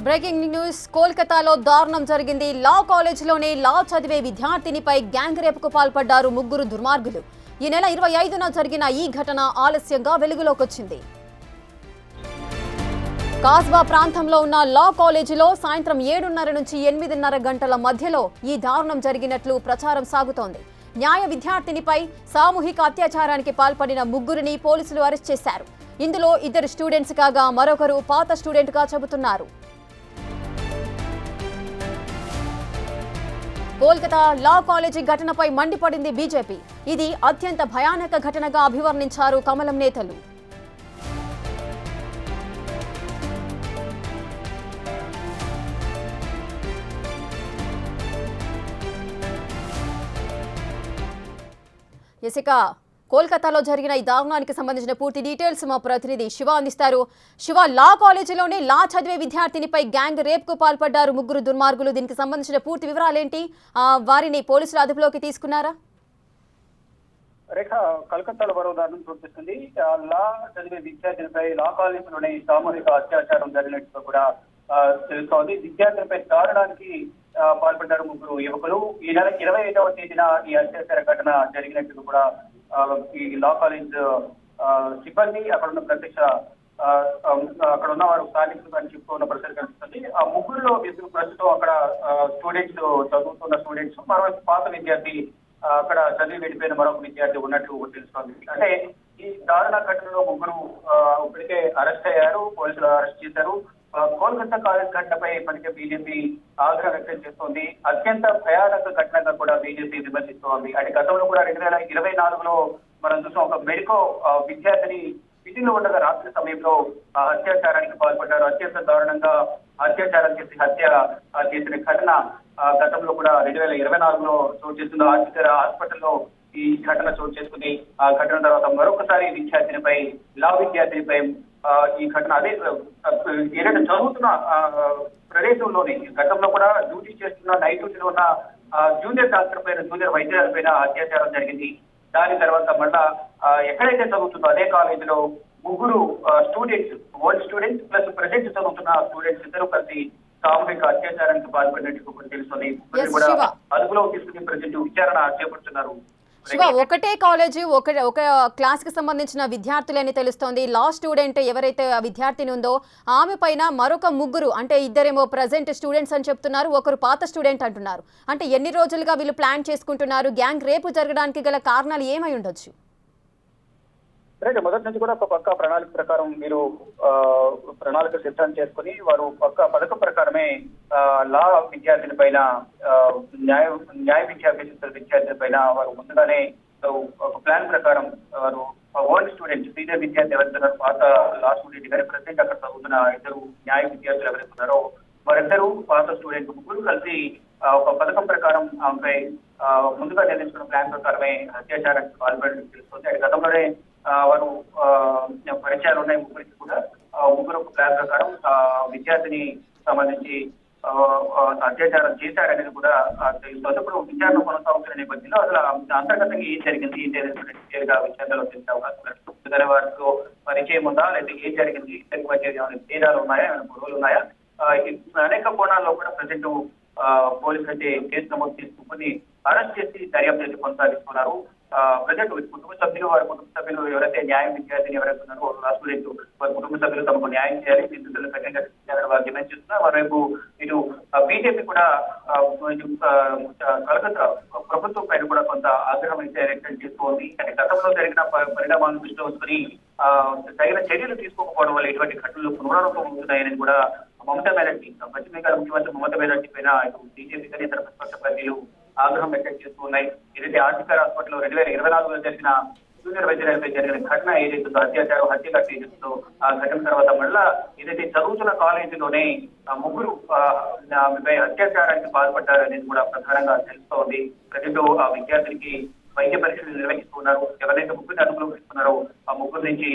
Breaking news కోల్కతాలో దారుణం జరిగింది. లా కాలేజీలోనే లా చదివే విద్యార్థినిపై గ్యాంగ్ రేపుకు పాల్పడ్డారు ముగ్గురు దుర్మార్గులు. ఈ నెల 25న జరిగిన ఈ ఘటన ఆలస్యంగా వెలుగులోకి వచ్చింది. కాస్బా ప్రాంతంలో ఉన్న లా కాలేజీలో సాయంత్రం 7:30 నుంచి 8:30 గంటల మధ్యలో ఈ దారుణం జరిగినట్లు ప్రచారం సాగుతోంది. న్యాయ విద్యార్థినిపై సామూహిక అత్యాచారానికి పాల్పడిన ముగ్గురిని పోలీసులు అరెస్ట్ చేశారు. ఇందులో 2 స్టూడెంట్స్ కాగా మరొకరు పాత స్టూడెంట్గా చెబుతున్నారు. కోల్కతా లా కాలేజీ ఘటనపై మండిపడింది బీజేపీ. ఇది అత్యంత భయానక ఘటనగా అభివర్ణించారు కమలం నేతలు. ఇక కోల్కతాలో జరిగిన ఈ దారుణానికి సంబంధించిన పూర్తి డీటెయిల్స్ మా ప్రతినిధి శివ అందిస్తారు. శివ, లా కాలేజీలోనే లా చదివే విద్యార్థినిపై గ్యాంగ్ రేప్కు పాల్పడ్డారు ముగ్గురు దుర్మార్గులు. దీనికి సంబంధించిన పూర్తి వివరాలేంటి? వారిని పోలీసులు అదుపులోకి తీసుకున్నారా? రేఖ, కలకత్తాలో మరో దారుణం చూపిస్తుంది. లా చదివే విద్యార్థులపై లా కాలేజీలోనే సామూహిక అత్యాచారం జరిగినట్టు కూడా తెలుస్తోంది. విద్యార్థులపై దారుణానికి పాల్పడ్డారు ముగ్గురు యువకులు. ఈ నెల 25వ తేదీన ఈ అత్యాచార ఘటన జరిగినట్టు కూడా ఈ లా కాలేజ్ సిబ్బంది, అక్కడ ఉన్న ప్రత్యక్ష అక్కడ ఉన్న వారు స్థానికులు అని చెప్పుకున్న పరిస్థితి కనిపిస్తుంది. ఆ ముగ్గురులో ఇద్దరు ప్రస్తుతం అక్కడ స్టూడెంట్స్, చదువుతున్న స్టూడెంట్స్, మరోవైపు పాత విద్యార్థి, అక్కడ చదివి వెళ్ళిపోయిన మరొక విద్యార్థి ఉన్నట్లు తెలుస్తోంది. అంటే ఈ దారుణ ఘటనలో ముగ్గురు ఇప్పటికే అరెస్ట్ అయ్యారు, పోలీసులు అరెస్ట్ చేశారు. కోల్కతా కాలేజ్ ఘటనపై ఇప్పటికే బీజేపీ ఆగ్రహం వ్యక్తం చేస్తోంది. అత్యంత భయానక ఘటనగా కూడా బీజేపీ విమర్శిస్తోంది. అంటే గతంలో కూడా 2024లో మనం చూసాం, ఒక మెడికో విద్యార్థిని ఇంటిలో ఉండగా రాత్రి సమయంలో అత్యాచారానికి పాల్పడ్డారు. అత్యంత దారుణంగా అత్యాచారం చేసి హత్య చేసిన ఘటన గతంలో కూడా 2024లో చోటు చేస్తున్న హాస్పిటల్లో ఈ ఘటన చోటు చేసుకుని ఆ ఘటన తర్వాత మరొకసారి విద్యార్థినిపై, లా విద్యార్థినిపై ఈ ఘటన అదే ఏదైనా చదువుతున్న ప్రదేశంలోనే గతంలో కూడా డ్యూటీ చేస్తున్న నైట్ డ్యూటీలో ఉన్న జూనియర్ డాక్టర్ పైన, జూనియర్ వైద్యుల పైన అత్యాచారం జరిగింది. దాని తర్వాత మళ్ళా ఎక్కడైతే చదువుతుందో అదే కాలేజీలో ముగ్గురు students, old students plus present చదువుతున్న స్టూడెంట్స్ ఇద్దరు కలిసి సామూహిక అత్యాచారానికి పాల్పడినట్టు తెలుస్తుంది. కూడా అదుపులో తీసుకుని ప్రజెంట్ విచారణ చేపడుతున్నారు. శివ, ఒకటే కాలేజీ, ఒక క్లాస్ కి సంబంధించిన విద్యార్థులని తెలుస్తోంది. లా స్టూడెంట్ ఎవరైతే విద్యార్థిని ఉందో ఆమె పైన మరొక ముగ్గురు, అంటే ఇద్దరేమో ప్రజెంట్ స్టూడెంట్స్ అని చెప్తున్నారు, ఒకరు పాత స్టూడెంట్ అంటున్నారు. అంటే ఎన్ని రోజులుగా వీళ్ళు ప్లాన్ చేసుకుంటున్నారు? గ్యాంగ్ రేపు జరగడానికి గల కారణాలు ఏమై ఉండొచ్చు? రైట్, మొదటి నుంచి కూడా ఒక పక్క ప్రణాళిక ప్రకారం మీరు ప్రణాళిక సిద్ధం చేసుకుని వారు పక్క పథకం ప్రకారమే లా విద్యార్థిని పైన, న్యాయ విద్యార్థుల పైన వారు ముందుగానే ఒక ప్లాన్ ప్రకారం వారు ఓల్డ్ స్టూడెంట్, సీనియర్ విద్యార్థి ఎవరున్నారు, పాత లా స్టూడెంట్ గారి ప్రజెంట్ అక్కడ చదువుతున్న ఇద్దరు న్యాయ విద్యార్థులు ఎవరైతే ఉన్నారో వారిద్దరూ పాత స్టూడెంట్ ముగ్గురు కలిసి ఒక పథకం ప్రకారం ఆమెపై ముందుగా నిర్ణయించుకున్న ప్లాన్ ప్రకారమే అత్యాచారానికి పాల్పడడం తెలుస్తుంది. అది గతంలోనే వారు పరిచయాలు ఉన్నాయి ముగ్గురికి కూడా. ముగ్గురు ప్లాన్ ప్రకారం విద్యార్థిని సంబంధించి అత్యాచారం చేశారనేది కూడా తెలుస్తుంది. ఇప్పుడు విచారణ కొనసాగుతున్న నేపథ్యంలో అసలు అంతర్గతంగా ఏం జరిగింది, విచారణలో తెలిసే అవకాశం వారితో పరిచయం ఉందా, లేదా ఏం జరిగింది, ఇద్దరికి మధ్య ఏమైనా తేడాలు ఉన్నాయా, ఏమైనా గొడవలు ఉన్నాయా, అనేక కోణాల్లో కూడా ప్రజెంట్ పోలీసులు అయితే కేసు నమోదు చేసుకుని అరెస్ట్ చేసి దర్యాప్తు కొనసాగిస్తున్నారు. ప్రజెంట్ కుటుంబ సభ్యులు, వారి కుటుంబ సభ్యులు ఎవరైతే న్యాయం విద్యార్థిని ఎవరైతే ఉన్నారో రాష్ట్ర వారి కుటుంబ సభ్యులు తమకు న్యాయం చేయాలి, నిందితులు కఠినంగా శిక్షించాలని వారు డిమాండ్ చేస్తున్నారు. మరోవైపు ఇటు బీజేపీ కూడా కలకత్తా ప్రభుత్వం పైన కూడా కొంత ఆగ్రహం అయితే వ్యక్తం చేస్తోంది. అంటే గతంలో జరిగిన పరిణామాలను దృష్టిలో ఉంచుకుని తగిన చర్యలు తీసుకోకపోవడం వల్ల ఇటువంటి ఘటనలు పునరావృతం అవుతున్నాయని కూడా మమతా బెనర్జీ, పశ్చిమ బెంగాల్ ముఖ్యమంత్రి మమతా బెనర్జీ పైన ఇటు బీజేపీ కానీ ఇతర ప్రతిపక్ష పార్టీలు ఆగ్రహం వ్యక్తం చేస్తూ ఉన్నాయి. ఏదైతే ఆర్టికల్ హాస్పిటల్లో 2024లో జరిగిన జూనియర్ వైద్యులపై జరిగిన ఘటన ఏదైతుందో, అత్యాచారం, హత్యగా చేస్తుందో, ఆ ఘటన తర్వాత మళ్ళా ఏదైతే చదువుతున్న కాలేజీలోనే ముగ్గురు ఆమెపై అత్యాచారానికి పాల్పడ్డారనేది కూడా ప్రధానంగా తెలుస్తోంది. ప్రజలు ఆ విద్యార్థినికి వైద్య పరీక్షలు నిర్వహిస్తున్నారు. ఎవరైతే ముగ్గురిని అదుపులోకి తీసుకున్నారో ఆ ముగ్గురు నుంచి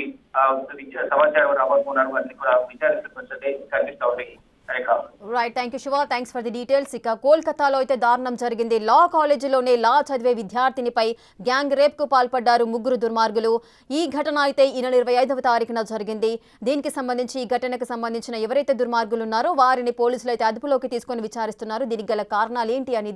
సమాచారం రాబోతున్నారు, వాటిని కూడా విచారిస్తున్నట్లయితే కనిపిస్తా ఉంది. Rekha. Right, thank you Shiva, thanks for the details. ఇక కోల్కతాలో అయితే దారుణం జరిగింది. లా కాలేజీలోనే లా చదివే విద్యార్థినిపై గ్యాంగ్ రేప్ కు పాల్పడ్డారు ముగ్గురు దుర్మార్గులు. ఈ ఘటన అయితే ఈ నెల 25వ తారీఖున జరిగింది. దీనికి సంబంధించి ఈ ఘటనకు సంబంధించిన ఎవరైతే దుర్మార్గులు ఉన్నారో వారిని పోలీసులు అయితే అదుపులోకి తీసుకొని విచారిస్తున్నారు. దీనికి గల కారణాలు ఏంటి అనేది